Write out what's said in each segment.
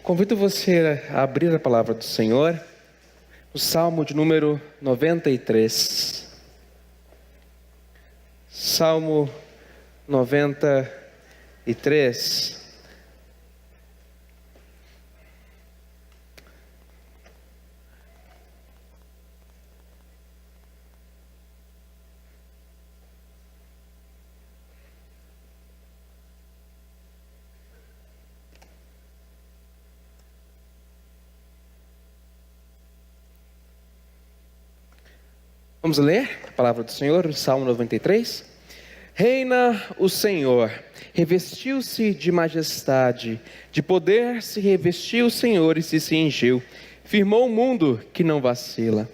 Convido você a abrir a palavra do Senhor, o Salmo de número 93. Salmo 93. Vamos ler a palavra do Senhor, o Salmo 93. Reina o Senhor, revestiu-se de majestade, de poder se revestiu o Senhor e se cingiu. Firmou o mundo que não vacila.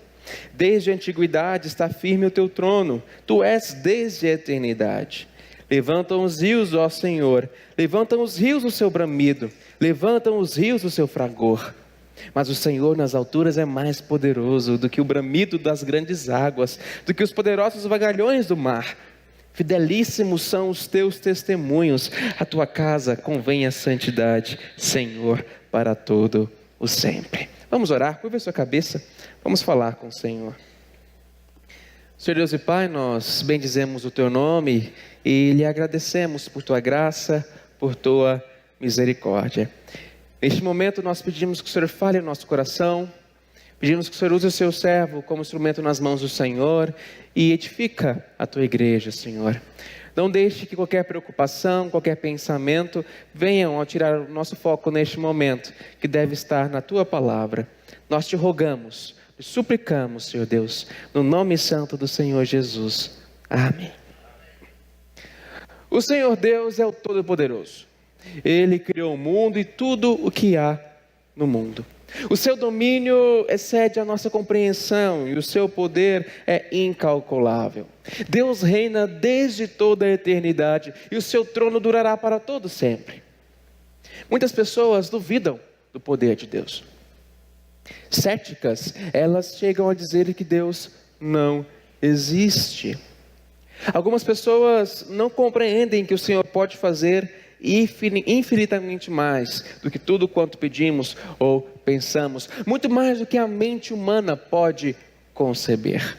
Desde a antiguidade está firme o teu trono, tu és desde a eternidade. Levantam os rios, ó Senhor, levantam os rios o seu bramido, levantam os rios o seu fragor. Mas o Senhor nas alturas é mais poderoso do que o bramido das grandes águas, do que os poderosos vagalhões do mar. Fidelíssimos são os teus testemunhos, a tua casa convém a santidade, Senhor, para todo o sempre. Vamos orar, curva a sua cabeça, vamos falar com o Senhor. Senhor Deus e Pai, nós bendizemos o teu nome e lhe agradecemos por tua graça, por tua misericórdia. Neste momento nós pedimos que o Senhor fale no nosso coração, pedimos que o Senhor use o seu servo como instrumento nas mãos do Senhor e edifica a tua igreja, Senhor. Não deixe que qualquer preocupação, qualquer pensamento venham a tirar o nosso foco neste momento, que deve estar na tua palavra. Nós te rogamos, te suplicamos, Senhor Deus, no nome santo do Senhor Jesus. Amém. O Senhor Deus é o Todo-Poderoso. Ele criou o mundo e tudo o que há no mundo. O seu domínio excede a nossa compreensão e o seu poder é incalculável. Deus reina desde toda a eternidade e o seu trono durará para todo sempre. Muitas pessoas duvidam do poder de Deus. Céticas, elas chegam a dizer que Deus não existe. Algumas pessoas não compreendem que o Senhor pode fazer infinitamente mais do que tudo quanto pedimos ou pensamos, muito mais do que a mente humana pode conceber.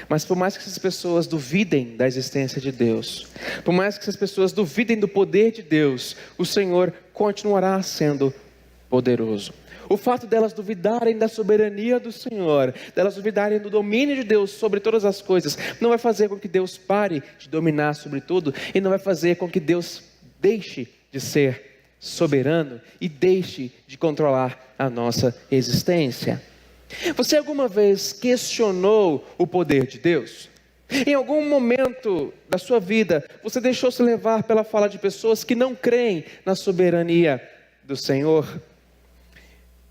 Mas por mais que essas pessoas duvidem da existência de Deus, por mais que essas pessoas duvidem do poder de Deus, o Senhor continuará sendo poderoso. O fato delas duvidarem da soberania do Senhor, delas duvidarem do domínio de Deus sobre todas as coisas, não vai fazer com que Deus pare de dominar sobre tudo, e não vai fazer com que Deus deixe de ser soberano e deixe de controlar a nossa existência. Você alguma vez questionou o poder de Deus? Em algum momento da sua vida, você deixou-se levar pela fala de pessoas que não creem na soberania do Senhor?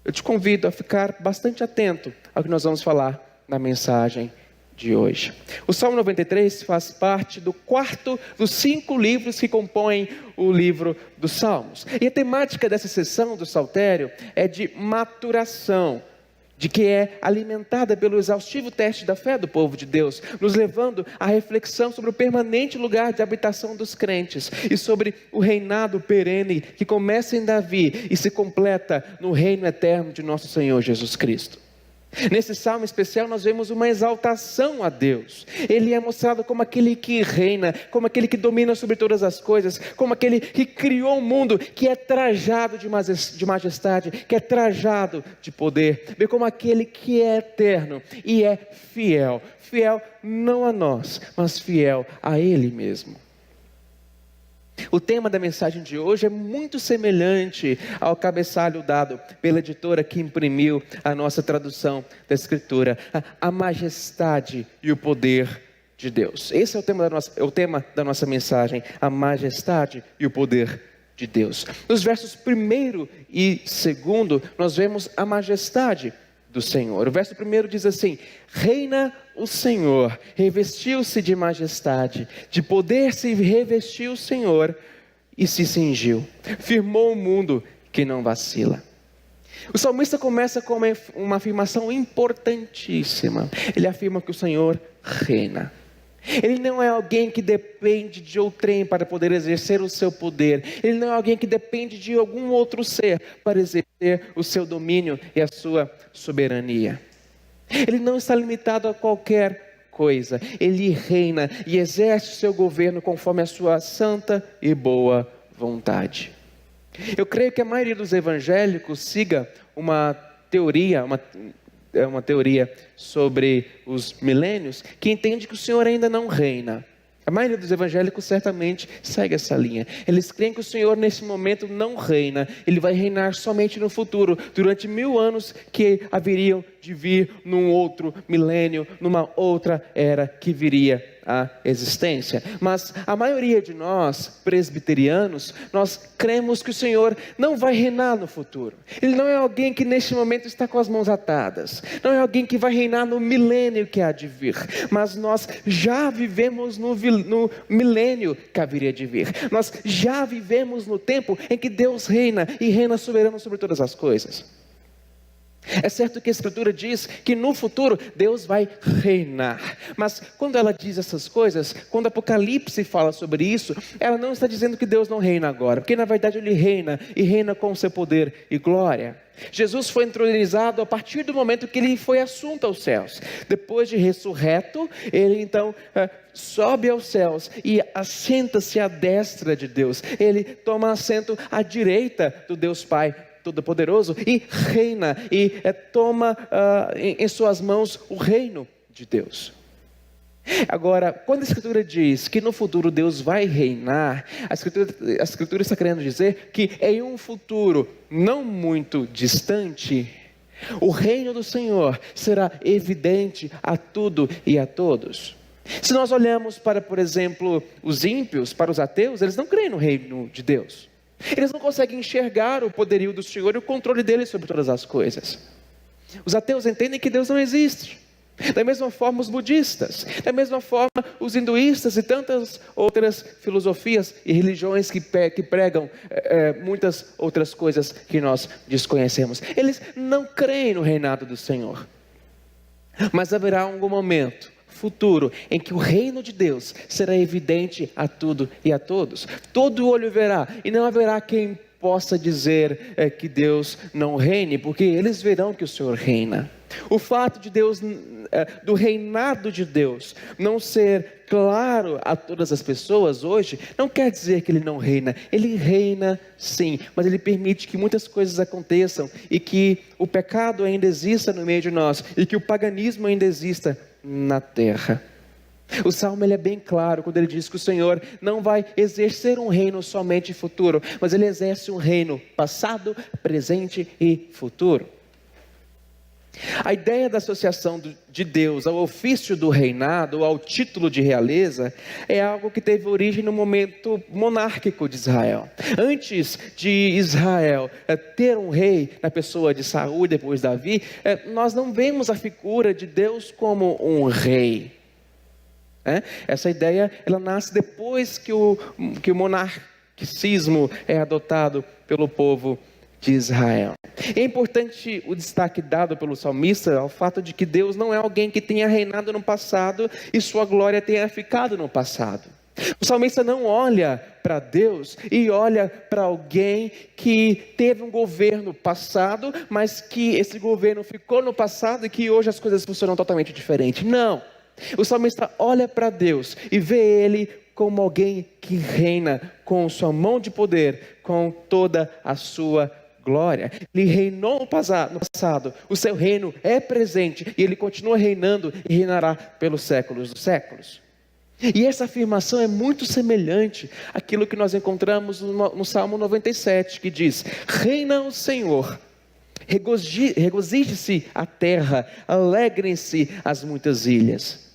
Eu te convido a ficar bastante atento ao que nós vamos falar na mensagem de hoje. O Salmo 93 faz parte do quarto dos 5 livros que compõem o livro dos Salmos. E a temática dessa sessão do Saltério é de maturação, de que é alimentada pelo exaustivo teste da fé do povo de Deus, nos levando à reflexão sobre o permanente lugar de habitação dos crentes e sobre o reinado perene que começa em Davi e se completa no reino eterno de nosso Senhor Jesus Cristo. Nesse salmo especial nós vemos uma exaltação a Deus. Ele é mostrado como aquele que reina, como aquele que domina sobre todas as coisas, como aquele que criou o mundo, que é trajado de majestade, que é trajado de poder, bem como aquele que é eterno e é fiel, fiel não a nós, mas fiel a Ele mesmo. O tema da mensagem de hoje é muito semelhante ao cabeçalho dado pela editora que imprimiu a nossa tradução da Escritura, a majestade e o poder de Deus. Esse é o tema da nossa mensagem, a majestade e o poder de Deus. Nos versos 1 e 2, nós vemos a majestade do Senhor. O verso 1 diz assim: reina o Senhor, revestiu-se de majestade, de poder se revestiu o Senhor e se cingiu, firmou o mundo que não vacila. O salmista começa com uma afirmação importantíssima. Ele afirma que o Senhor reina. Ele não é alguém que depende de outrem para poder exercer o seu poder. Ele não é alguém que depende de algum outro ser para exercer o seu domínio e a sua soberania. Ele não está limitado a qualquer coisa. Ele reina e exerce o seu governo conforme a sua santa e boa vontade. Eu creio que a maioria dos evangélicos siga uma teoria sobre os milênios, que entende que o Senhor ainda não reina. A maioria dos evangélicos certamente segue essa linha. Eles creem que o Senhor nesse momento não reina. Ele vai reinar somente no futuro, durante 1000 anos que haveriam de vir num outro milênio, numa outra era que viria à existência. Mas a maioria de nós, presbiterianos, nós cremos que o Senhor não vai reinar no futuro. Ele não é alguém que neste momento está com as mãos atadas. Não é alguém que vai reinar no milênio que há de vir. Mas nós já vivemos no milênio que haveria de vir. Nós já vivemos no tempo em que Deus reina e reina soberano sobre todas as coisas. É certo que a Escritura diz que no futuro Deus vai reinar. Mas quando ela diz essas coisas, quando Apocalipse fala sobre isso, ela não está dizendo que Deus não reina agora. Porque na verdade Ele reina e reina com o seu poder e glória. Jesus foi entronizado a partir do momento que Ele foi assunto aos céus. Depois de ressurreto, Ele então sobe aos céus e assenta-se à destra de Deus. Ele toma assento à direita do Deus Pai Todo-Poderoso e reina e toma em suas mãos o reino de Deus. Agora, quando a Escritura diz que no futuro Deus vai reinar, a Escritura está querendo dizer que em um futuro não muito distante, o reino do Senhor será evidente a tudo e a todos. Se nós olhamos para, por exemplo, os ímpios, para os ateus, eles não creem no reino de Deus. Eles não conseguem enxergar o poderio do Senhor e o controle dele sobre todas as coisas. Os ateus entendem que Deus não existe. Da mesma forma os budistas, da mesma forma os hinduístas e tantas outras filosofias e religiões que pregam muitas outras coisas que nós desconhecemos. Eles não creem no reinado do Senhor. Mas haverá algum momento futuro em que o reino de Deus será evidente a tudo e a todos. Todo olho verá e não haverá quem possa dizer que Deus não reine, porque eles verão que o Senhor reina. O fato de Deus, do reinado de Deus não ser claro a todas as pessoas hoje, não quer dizer que Ele não reina. Ele reina sim, mas Ele permite que muitas coisas aconteçam e que o pecado ainda exista no meio de nós e que o paganismo ainda exista na terra. O Salmo ele é bem claro quando ele diz que o Senhor não vai exercer um reino somente futuro, mas Ele exerce um reino passado, presente e futuro. A ideia da associação de Deus ao ofício do reinado, ao título de realeza, é algo que teve origem no momento monárquico de Israel. Antes de Israel ter um rei na pessoa de Saul e depois Davi, nós não vemos a figura de Deus como um rei. Essa ideia ela nasce depois que o monarquicismo é adotado pelo povo de Israel. É importante o destaque dado pelo salmista ao fato de que Deus não é alguém que tenha reinado no passado e sua glória tenha ficado no passado. O salmista não olha para Deus e olha para alguém que teve um governo passado, mas que esse governo ficou no passado e que hoje as coisas funcionam totalmente diferente. Não. O salmista olha para Deus e vê Ele como alguém que reina com sua mão de poder, com toda a sua glória. Ele reinou no passado, o seu reino é presente e Ele continua reinando e reinará pelos séculos dos séculos. E essa afirmação é muito semelhante àquilo que nós encontramos no Salmo 97, que diz: reina o Senhor, regozije-se a terra, alegrem-se as muitas ilhas.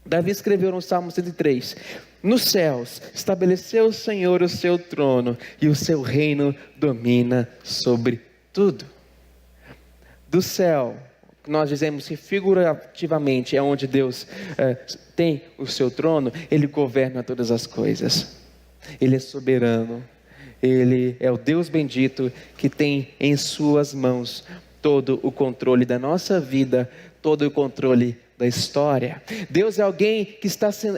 Davi escreveu no Salmo 103: nos céus estabeleceu o Senhor o seu trono e o seu reino domina sobre tudo. Do céu, nós dizemos que figurativamente é onde Deus tem o seu trono. Ele governa todas as coisas. Ele é soberano. Ele é o Deus bendito que tem em suas mãos todo o controle da nossa vida, todo o controle da história. Deus é alguém que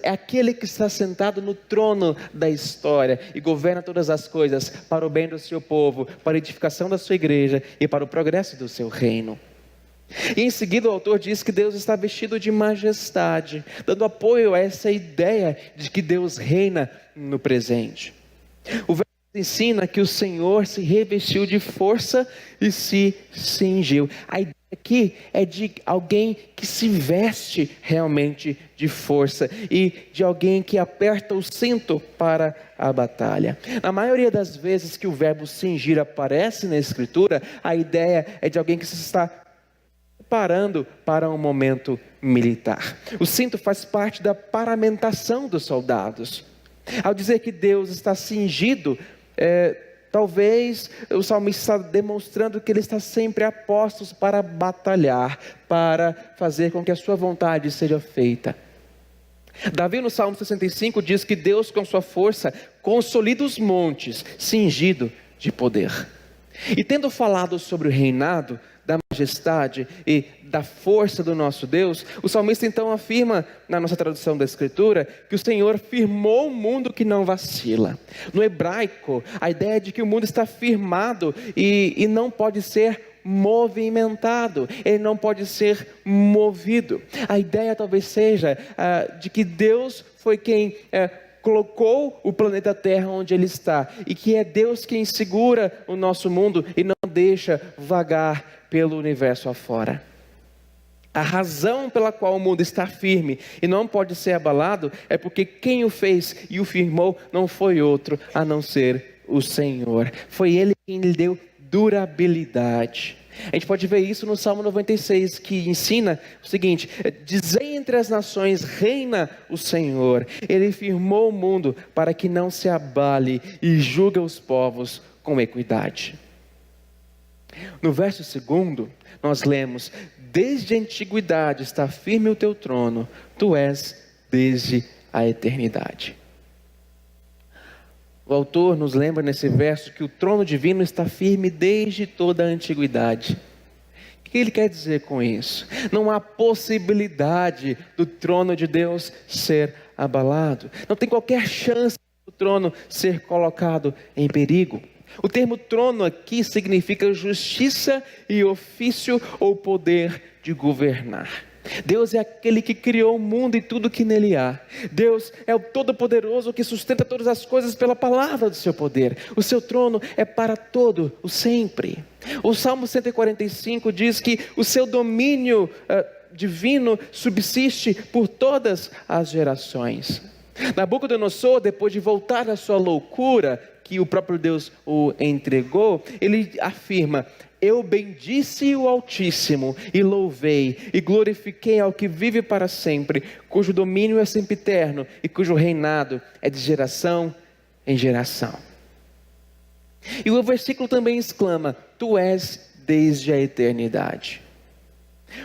é aquele que está sentado no trono da história e governa todas as coisas para o bem do seu povo, para a edificação da sua igreja e para o progresso do seu reino. E em seguida o autor diz que Deus está vestido de majestade, dando apoio a essa ideia de que Deus reina no presente. O verso ensina que o Senhor se revestiu de força e se cingiu. A ideia aqui é de alguém que se veste realmente de força e de alguém que aperta o cinto para a batalha. Na maioria das vezes que o verbo cingir aparece na Escritura, a ideia é de alguém que se está preparando para um momento militar. O cinto faz parte da paramentação dos soldados. Ao dizer que Deus está cingido, talvez o salmista está demonstrando que ele está sempre a postos para batalhar, para fazer com que a sua vontade seja feita. Davi no Salmo 65 diz que Deus com sua força consolida os montes, cingido de poder. E tendo falado sobre o reinado, da majestade e da força do nosso Deus, o salmista então afirma, na nossa tradução da Escritura, que o Senhor firmou um mundo que não vacila. No hebraico, a ideia é de que o mundo está firmado e não pode ser movimentado, ele não pode ser movido. A ideia talvez seja de que Deus foi quem colocou o planeta Terra onde ele está, e que é Deus quem segura o nosso mundo e não deixa vagar pelo universo afora. A razão pela qual o mundo está firme e não pode ser abalado é porque quem o fez e o firmou não foi outro a não ser o Senhor. Foi Ele quem lhe deu durabilidade. A gente pode ver isso no Salmo 96, que ensina o seguinte: dizei entre as nações, reina o Senhor. Ele firmou o mundo para que não se abale e julga os povos com equidade. No verso 2, nós lemos: desde a antiguidade está firme o teu trono, tu és desde a eternidade. O autor nos lembra nesse verso que o trono divino está firme desde toda a antiguidade. O que ele quer dizer com isso? Não há possibilidade do trono de Deus ser abalado. Não tem qualquer chance do trono ser colocado em perigo. O termo trono aqui significa justiça e ofício ou poder de governar. Deus é aquele que criou o mundo e tudo que nele há. Deus é o Todo-Poderoso que sustenta todas as coisas pela palavra do seu poder. O seu trono é para todo o sempre. O Salmo 145 diz que o seu domínio divino subsiste por todas as gerações. Nabucodonosor, depois de voltar da sua loucura, que o próprio Deus o entregou, ele afirma: eu bendisse o Altíssimo e louvei e glorifiquei ao que vive para sempre, cujo domínio é sempre eterno e cujo reinado é de geração em geração. E o versículo também exclama: tu és desde a eternidade.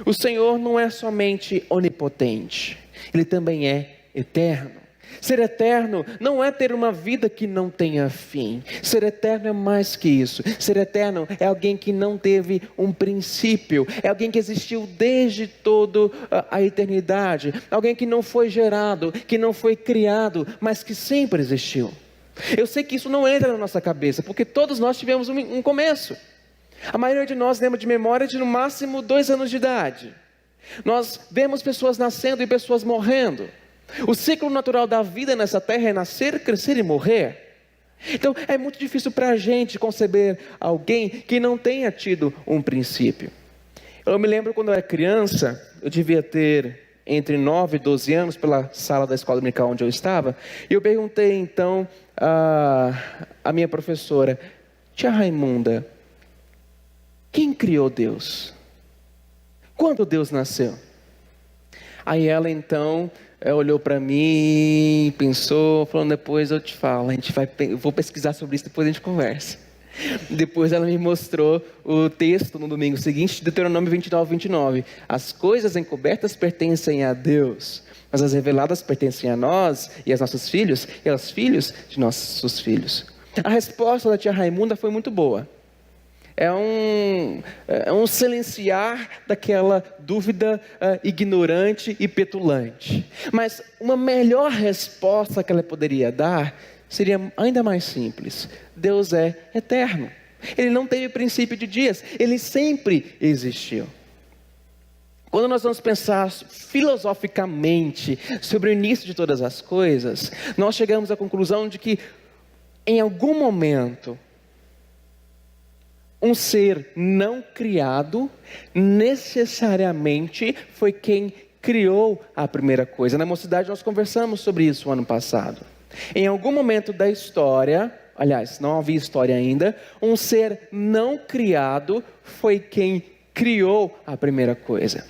O Senhor não é somente onipotente, Ele também é eterno. Ser eterno não é ter uma vida que não tenha fim. Ser eterno é mais que isso. Ser eterno é alguém que não teve um princípio. É alguém que existiu desde toda a eternidade. Alguém que não foi gerado, que não foi criado, mas que sempre existiu. Eu sei que isso não entra na nossa cabeça, porque todos nós tivemos um começo. A maioria de nós lembra de memória de no máximo 2 anos de idade. Nós vemos pessoas nascendo e pessoas morrendo. O ciclo natural da vida nessa terra é nascer, crescer e morrer. Então é muito difícil para a gente conceber alguém que não tenha tido um princípio. Eu me lembro quando eu era criança, eu devia ter entre 9 e 12 anos, pela sala da escola dominical onde eu estava, e eu perguntei então a minha professora: tia Raimunda, quem criou Deus? Quando Deus nasceu? Aí ela então olhou para mim, pensou, falou: depois eu te falo, eu vou pesquisar sobre isso, depois a gente conversa. Depois ela me mostrou o texto no domingo seguinte, Deuteronômio 29:29. As coisas encobertas pertencem a Deus, mas as reveladas pertencem a nós e aos nossos filhos e aos filhos de nossos filhos. A resposta da tia Raimunda foi muito boa. é um silenciar daquela dúvida ignorante e petulante. Mas uma melhor resposta que ela poderia dar seria ainda mais simples. Deus é eterno. Ele não teve princípio de dias, ele sempre existiu. Quando nós vamos pensar filosoficamente sobre o início de todas as coisas, nós chegamos à conclusão de que em algum momento um ser não criado necessariamente foi quem criou a primeira coisa. Na Mocidade nós conversamos sobre isso ano passado. Em algum momento da história, aliás, não havia história ainda, um ser não criado foi quem criou a primeira coisa.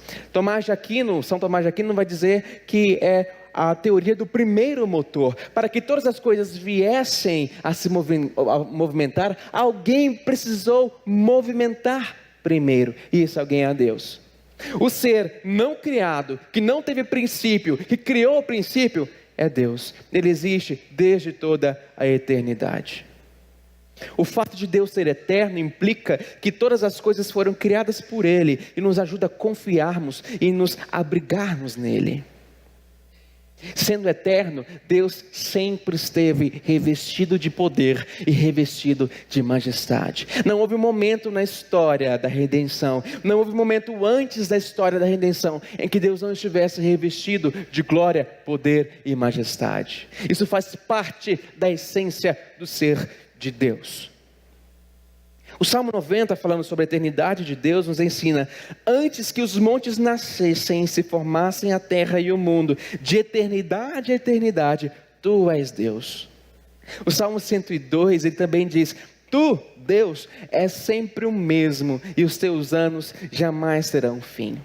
São Tomás de Aquino vai dizer que é a teoria do primeiro motor. Para que todas as coisas viessem a se movimentar, alguém precisou movimentar primeiro. E esse alguém é Deus. O ser não criado, que não teve princípio, que criou o princípio, é Deus. Ele existe desde toda a eternidade. O fato de Deus ser eterno implica que todas as coisas foram criadas por Ele e nos ajuda a confiarmos e nos abrigarmos nele. Sendo eterno, Deus sempre esteve revestido de poder e revestido de majestade. Não houve um momento na história da redenção, não houve um momento antes da história da redenção em que Deus não estivesse revestido de glória, poder e majestade. Isso faz parte da essência do ser de Deus. O Salmo 90, falando sobre a eternidade de Deus, nos ensina: antes que os montes nascessem, se formassem a terra e o mundo, de eternidade a eternidade, Tu és Deus. O Salmo 102, ele também diz: Tu, Deus, és sempre o mesmo, e os Teus anos jamais terão fim.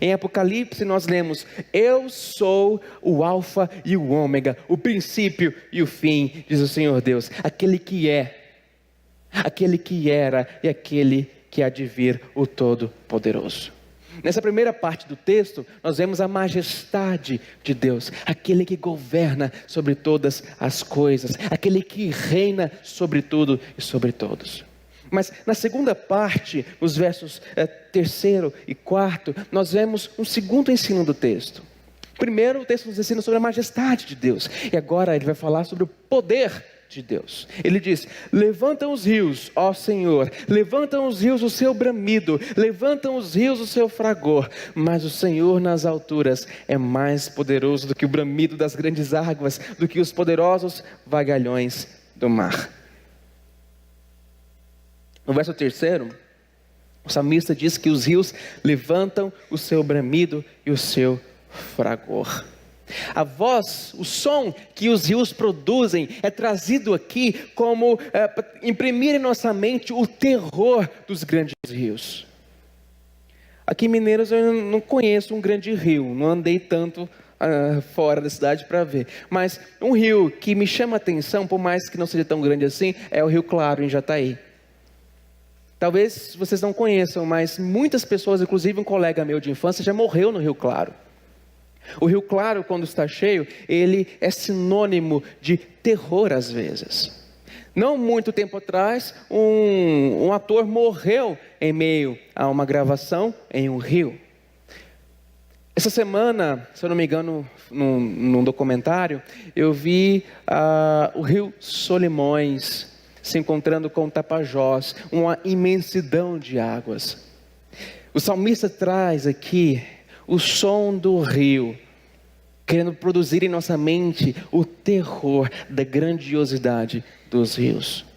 Em Apocalipse nós lemos: eu sou o alfa e o ômega, o princípio e o fim, diz o Senhor Deus, aquele que é, aquele que era e aquele que há de vir, o Todo-Poderoso. Nessa primeira parte do texto, nós vemos a majestade de Deus, aquele que governa sobre todas as coisas, aquele que reina sobre tudo e sobre todos. Mas na segunda parte, nos versos 3º e 4º, nós vemos um segundo ensino do texto. Primeiro, o texto nos ensina sobre a majestade de Deus, e agora ele vai falar sobre o poder de Deus. Ele diz: levantam os rios, ó Senhor, levantam os rios o seu bramido, levantam os rios o seu fragor, mas o Senhor nas alturas é mais poderoso do que o bramido das grandes águas, do que os poderosos vagalhões do mar. No verso 3º, o salmista diz que os rios levantam o seu bramido e o seu fragor. A voz, o som que os rios produzem é trazido aqui como imprimir em nossa mente o terror dos grandes rios. Aqui em Mineiros eu não conheço um grande rio, não andei tanto fora da cidade para ver. Mas um rio que me chama a atenção, por mais que não seja tão grande assim, é o Rio Claro, em Jataí. Talvez vocês não conheçam, mas muitas pessoas, inclusive um colega meu de infância, já morreu no Rio Claro. O Rio Claro, quando está cheio, ele é sinônimo de terror às vezes. Não muito tempo atrás, um ator morreu em meio a uma gravação em um rio. Essa semana, se eu não me engano, num documentário, eu vi o Rio Solimões se encontrando com o Tapajós, uma imensidão de águas. O salmista traz aqui o som do rio, querendo produzir em nossa mente o terror da grandiosidade dos rios.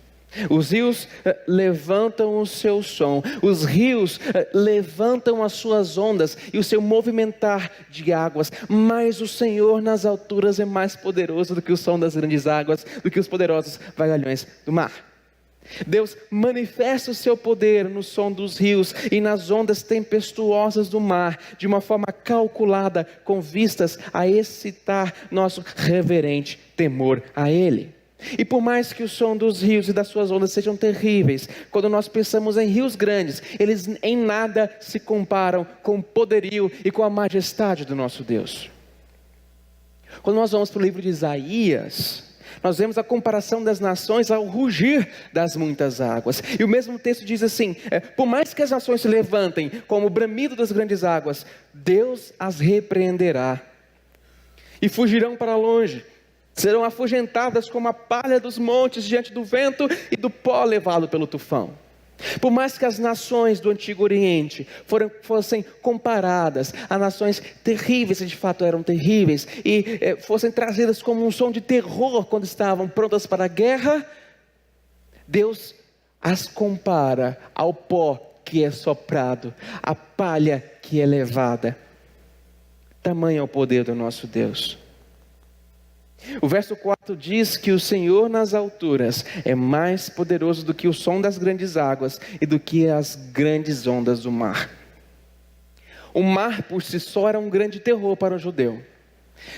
Os rios levantam o seu som, os rios levantam as suas ondas e o seu movimentar de águas, mas o Senhor nas alturas é mais poderoso do que o som das grandes águas, do que os poderosos vagalhões do mar. Deus manifesta o seu poder no som dos rios e nas ondas tempestuosas do mar, de uma forma calculada, com vistas a excitar nosso reverente temor a Ele. E por mais que o som dos rios e das suas ondas sejam terríveis, quando nós pensamos em rios grandes, eles em nada se comparam com o poderio e com a majestade do nosso Deus. Quando nós vamos para o livro de Isaías, Nós vemos a comparação das nações ao rugir das muitas águas. E o mesmo texto diz assim: por mais que as nações se levantem como o bramido das grandes águas, Deus as repreenderá. E fugirão para longe. Serão afugentadas como a palha dos montes diante do vento e do pó levado pelo tufão. Por mais que as nações do Antigo Oriente fossem comparadas a nações terríveis, que de fato eram terríveis, e fossem trazidas como um som de terror quando estavam prontas para a guerra, Deus as compara ao pó que é soprado, à palha que é levada. Tamanho é o poder do nosso Deus. O verso 4 diz que o Senhor nas alturas é mais poderoso do que o som das grandes águas e do que as grandes ondas do mar. O mar por si só era um grande terror para o judeu.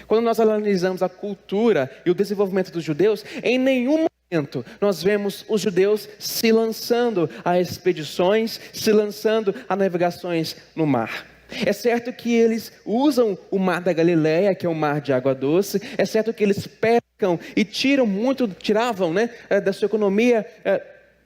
Quando nós analisamos a cultura e o desenvolvimento dos judeus, em nenhum momento nós vemos os judeus se lançando a expedições, se lançando a navegações no mar. É certo que eles usam o mar da Galileia, que é um mar de água doce. É certo que eles pescam e tiravam da sua economia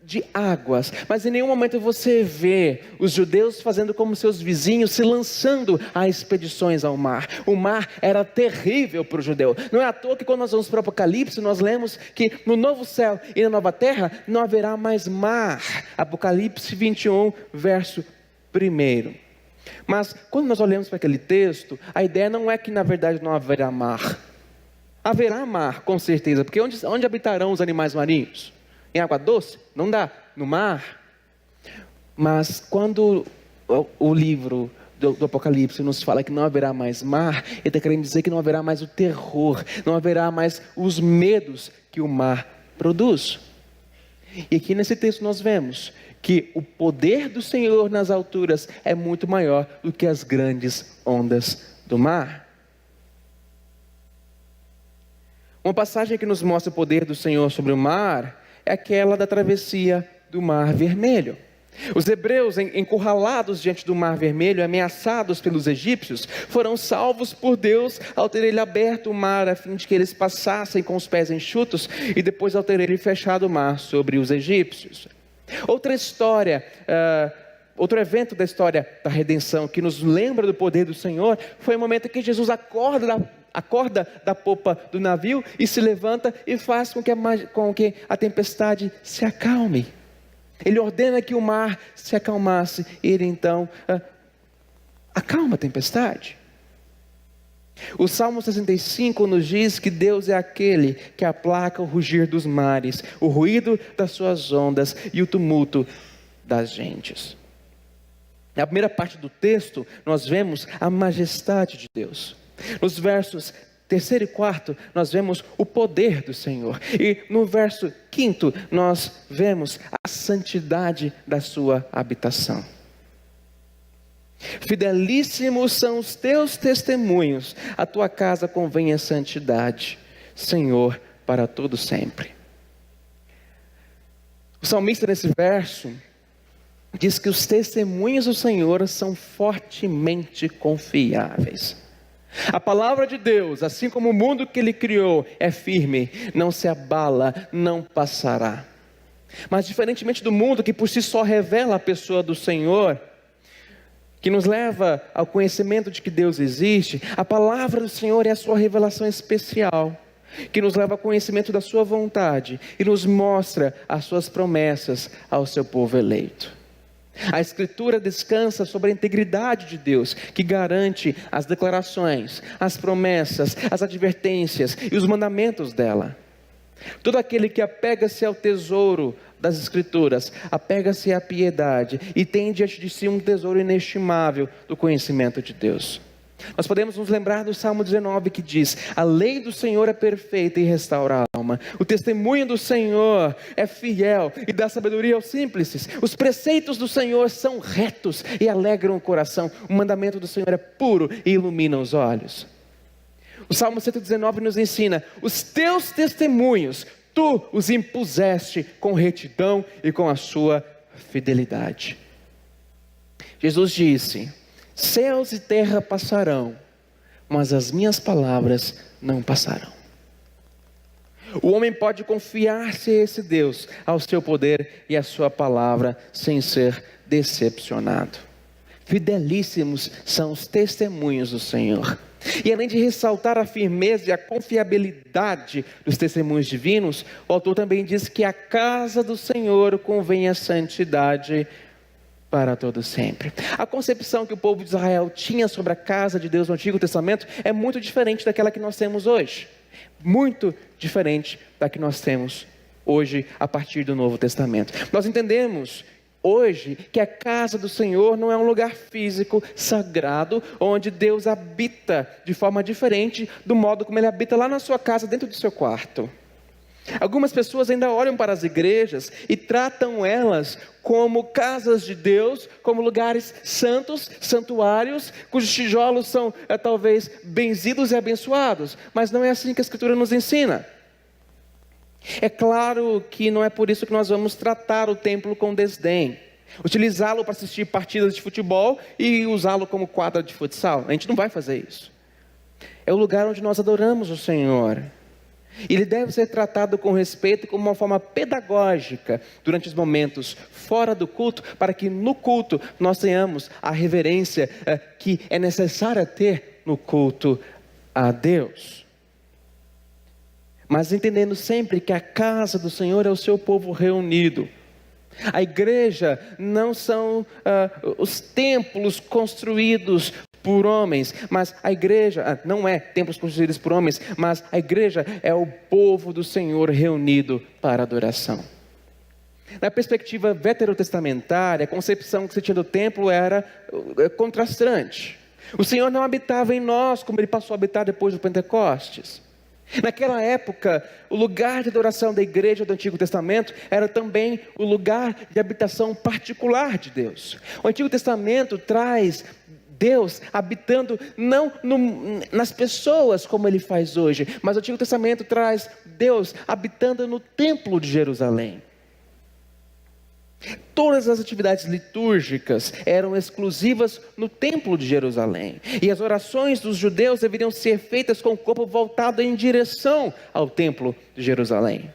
de águas. Mas em nenhum momento você vê os judeus fazendo como seus vizinhos, se lançando a expedições ao mar. O mar era terrível para o judeu. Não é à toa que quando nós vamos para o Apocalipse, nós lemos que no novo céu e na nova terra não haverá mais mar. Apocalipse 21, verso 1. Mas quando nós olhamos para aquele texto, a ideia não é que na verdade não haverá mar. Haverá mar, com certeza, porque onde habitarão os animais marinhos? Em água doce? Não dá. No mar? Mas quando o livro do Apocalipse nos fala que não haverá mais mar, ele está querendo dizer que não haverá mais o terror, não haverá mais os medos que o mar produz. E aqui nesse texto nós vemos que o poder do Senhor nas alturas é muito maior do que as grandes ondas do mar. Uma passagem que nos mostra o poder do Senhor sobre o mar é aquela da travessia do Mar Vermelho. Os hebreus, encurralados diante do Mar Vermelho, ameaçados pelos egípcios, foram salvos por Deus ao ter ele aberto o mar, a fim de que eles passassem com os pés enxutos, e depois ao ter ele fechado o mar sobre os egípcios. Outra história, outro evento da história da redenção que nos lembra do poder do Senhor, foi o momento em que Jesus acorda da popa do navio e se levanta e faz com que a tempestade se acalme. Ele ordena que o mar se acalmasse e ele então acalma a tempestade. O Salmo 65 nos diz que Deus é aquele que aplaca o rugir dos mares, o ruído das suas ondas e o tumulto das gentes. Na primeira parte do texto, nós vemos a majestade de Deus. Nos versos 3º e 4, nós vemos o poder do Senhor. E no verso 5, nós vemos a santidade da sua habitação. Fidelíssimos são os teus testemunhos, a tua casa convém a santidade, Senhor, para todo sempre. O salmista nesse verso diz que os testemunhos do Senhor são fortemente confiáveis. A palavra de Deus, assim como o mundo que Ele criou, é firme, não se abala, não passará. Mas diferentemente do mundo que por si só revela a pessoa do Senhor, que nos leva ao conhecimento de que Deus existe, a palavra do Senhor é a sua revelação especial, que nos leva ao conhecimento da sua vontade e nos mostra as suas promessas ao seu povo eleito. A Escritura descansa sobre a integridade de Deus, que garante as declarações, as promessas, as advertências e os mandamentos dela. Todo aquele que apega-se ao tesouro das Escrituras, apega-se à piedade e tem diante de si um tesouro inestimável do conhecimento de Deus. Nós podemos nos lembrar do Salmo 19 que diz: a lei do Senhor é perfeita e restaura a alma. O testemunho do Senhor é fiel e dá sabedoria aos simples. Os preceitos do Senhor são retos e alegram o coração. O mandamento do Senhor é puro e ilumina os olhos. O Salmo 119 nos ensina: os teus testemunhos, tu os impuseste com retidão e com a sua fidelidade. Jesus disse: céus e terra passarão, mas as minhas palavras não passarão. O homem pode confiar-se a esse Deus, ao seu poder e à sua palavra, sem ser decepcionado. Fidelíssimos são os testemunhos do Senhor. E além de ressaltar a firmeza e a confiabilidade dos testemunhos divinos, o autor também diz que a casa do Senhor convém a santidade para todo sempre. A concepção que o povo de Israel tinha sobre a casa de Deus no Antigo Testamento é muito diferente daquela que nós temos hoje. Muito diferente da que nós temos hoje a partir do Novo Testamento. Nós entendemos hoje que a casa do Senhor não é um lugar físico, sagrado, onde Deus habita de forma diferente do modo como Ele habita lá na sua casa, dentro do seu quarto. Algumas pessoas ainda olham para as igrejas e tratam elas como casas de Deus, como lugares santos, santuários, cujos tijolos são talvez benzidos e abençoados, mas não é assim que a Escritura nos ensina. É claro que não é por isso que nós vamos tratar o templo com desdém, utilizá-lo para assistir partidas de futebol e usá-lo como quadra de futsal. A gente não vai fazer isso. É o lugar onde nós adoramos o Senhor. Ele deve ser tratado com respeito e como uma forma pedagógica durante os momentos fora do culto, para que no culto nós tenhamos a reverência que é necessária ter no culto a Deus. Mas entendendo sempre que a casa do Senhor é o seu povo reunido. A igreja não são os templos construídos por homens, mas a igreja não é templos construídos por homens, mas a igreja é o povo do Senhor reunido para adoração. Na perspectiva veterotestamentária, a concepção que se tinha do templo era contrastante. O Senhor não habitava em nós como Ele passou a habitar depois do Pentecostes. Naquela época, o lugar de adoração da igreja do Antigo Testamento era também o lugar de habitação particular de Deus. O Antigo Testamento traz Deus habitando não nas pessoas como Ele faz hoje, mas o Antigo Testamento traz Deus habitando no templo de Jerusalém. Todas as atividades litúrgicas eram exclusivas no templo de Jerusalém. E as orações dos judeus deveriam ser feitas com o corpo voltado em direção ao templo de Jerusalém.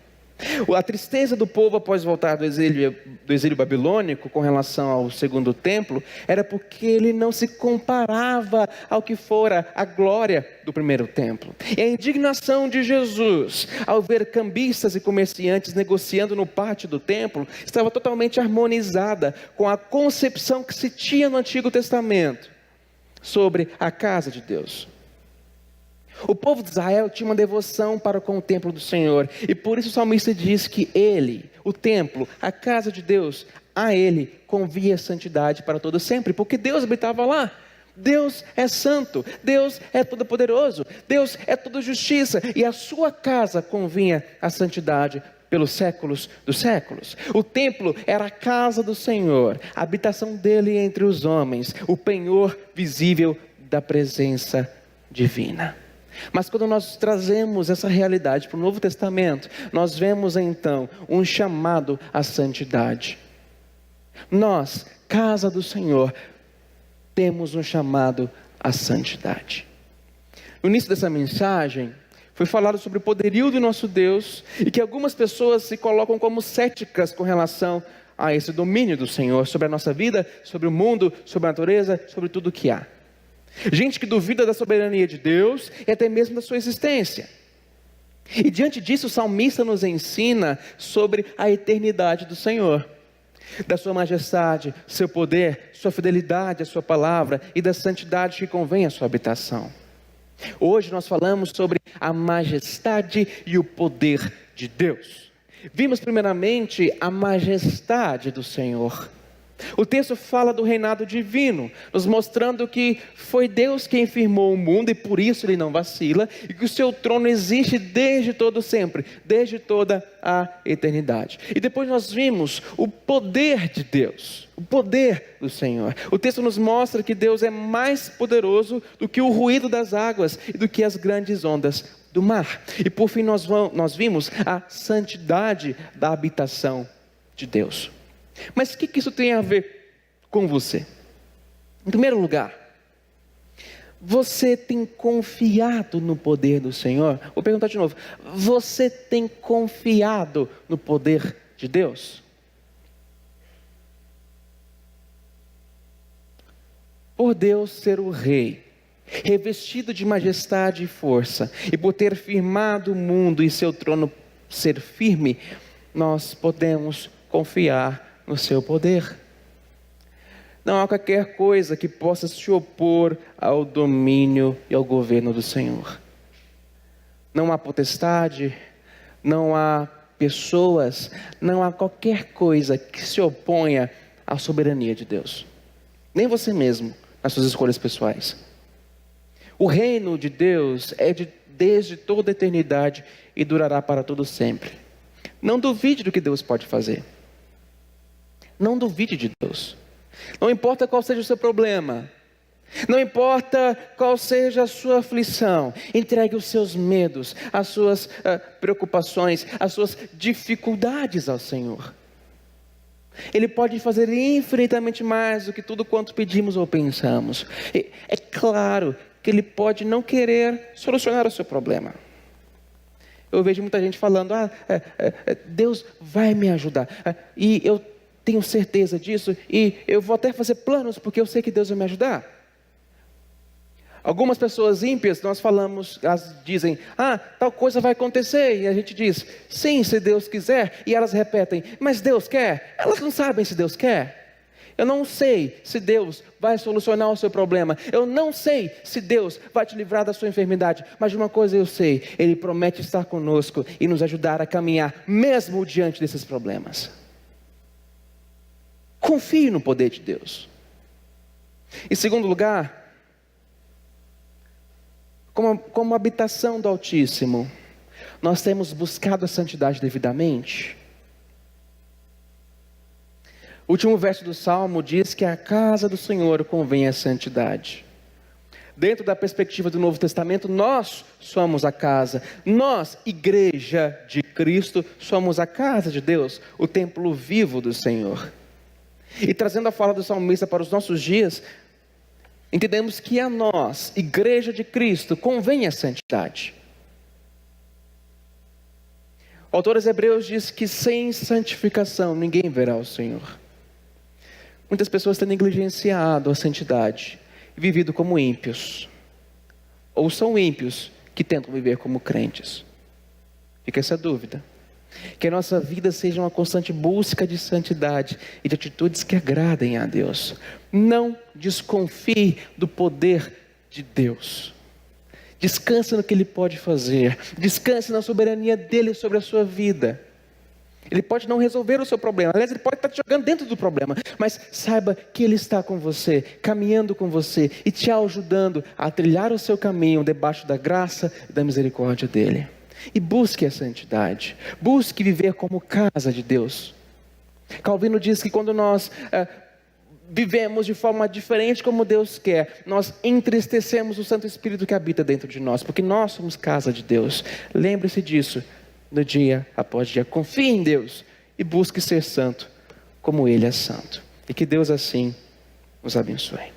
A tristeza do povo após voltar do exílio babilônico com relação ao segundo templo era porque ele não se comparava ao que fora a glória do primeiro templo. E a indignação de Jesus ao ver cambistas e comerciantes negociando no pátio do templo estava totalmente harmonizada com a concepção que se tinha no Antigo Testamento sobre a casa de Deus. O povo de Israel tinha uma devoção para com o templo do Senhor, e por isso o salmista diz que ele, o templo, a casa de Deus, a ele convia santidade para todo sempre, porque Deus habitava lá. Deus é santo, Deus é todo-poderoso, Deus é toda justiça, e a sua casa convinha a santidade pelos séculos dos séculos. O templo era a casa do Senhor, a habitação dele entre os homens, o penhor visível da presença divina. Mas quando nós trazemos essa realidade para o Novo Testamento, nós vemos então um chamado à santidade. Nós, casa do Senhor, temos um chamado à santidade. No início dessa mensagem, foi falado sobre o poderio do nosso Deus e que algumas pessoas se colocam como céticas com relação a esse domínio do Senhor sobre a nossa vida, sobre o mundo, sobre a natureza, sobre tudo o que há. Gente que duvida da soberania de Deus e até mesmo da sua existência. E diante disso o salmista nos ensina sobre a eternidade do Senhor, da sua majestade, seu poder, sua fidelidade à sua palavra e da santidade que convém à sua habitação. Hoje nós falamos sobre a majestade e o poder de Deus. Vimos primeiramente a majestade do Senhor. O texto fala do reinado divino, nos mostrando que foi Deus quem firmou o mundo e por isso Ele não vacila, e que o seu trono existe desde todo sempre, desde toda a eternidade. E depois nós vimos o poder de Deus, o poder do Senhor. O texto nos mostra que Deus é mais poderoso do que o ruído das águas e do que as grandes ondas do mar. E por fim nós vimos a santidade da habitação de Deus. Mas o que isso tem a ver com você? Em primeiro lugar, Você tem confiado no poder do Senhor? Vou perguntar de novo. Você tem confiado no poder de Deus? Por Deus ser o Rei, revestido de majestade e força, e por ter firmado o mundo e seu trono ser firme, nós podemos confiar no seu poder. Não há qualquer coisa que possa se opor ao domínio e ao governo do Senhor. Não há potestade, não há pessoas, não há qualquer coisa que se oponha à soberania de Deus. Nem você mesmo, nas suas escolhas pessoais. O reino de Deus é desde toda a eternidade e durará para todo sempre. Não duvide do que Deus pode fazer. Não duvide de Deus. Não importa qual seja o seu problema, não importa qual seja a sua aflição, entregue os seus medos, as suas preocupações, as suas dificuldades ao Senhor. Ele pode fazer infinitamente mais do que tudo quanto pedimos ou pensamos. É claro que Ele pode não querer solucionar o seu problema. Eu vejo muita gente falando, Deus vai me ajudar, e eu tenho certeza disso, e eu vou até fazer planos, porque eu sei que Deus vai me ajudar. Algumas pessoas ímpias, nós falamos, elas dizem, tal coisa vai acontecer, e a gente diz, sim, se Deus quiser, e elas repetem, mas Deus quer? Elas não sabem se Deus quer. Eu não sei se Deus vai solucionar o seu problema, eu não sei se Deus vai te livrar da sua enfermidade, mas de uma coisa eu sei, Ele promete estar conosco e nos ajudar a caminhar, mesmo diante desses problemas. Confie no poder de Deus. Em segundo lugar, como habitação do Altíssimo, nós temos buscado a santidade devidamente. O último verso do Salmo diz que a casa do Senhor convém a santidade. Dentro da perspectiva do Novo Testamento, nós somos a casa. Nós, igreja de Cristo, somos a casa de Deus, o templo vivo do Senhor. E trazendo a fala do salmista para os nossos dias, entendemos que a nós, igreja de Cristo, convém a santidade. O autor aos Hebreus diz que sem santificação ninguém verá o Senhor. Muitas pessoas têm negligenciado a santidade e vivido como ímpios. Ou são ímpios que tentam viver como crentes. Fica essa dúvida. Que a nossa vida seja uma constante busca de santidade e de atitudes que agradem a Deus. Não desconfie do poder de Deus. Descanse no que Ele pode fazer. Descanse na soberania dEle sobre a sua vida. Ele pode não resolver o seu problema. Aliás, Ele pode estar te jogando dentro do problema. Mas saiba que Ele está com você, caminhando com você e te ajudando a trilhar o seu caminho debaixo da graça e da misericórdia dEle. E busque a santidade, busque viver como casa de Deus. Calvino diz que quando nós vivemos de forma diferente como Deus quer, nós entristecemos o Santo Espírito que habita dentro de nós, porque nós somos casa de Deus. Lembre-se disso no dia após dia. Confie em Deus e busque ser santo como Ele é santo. E que Deus assim nos abençoe.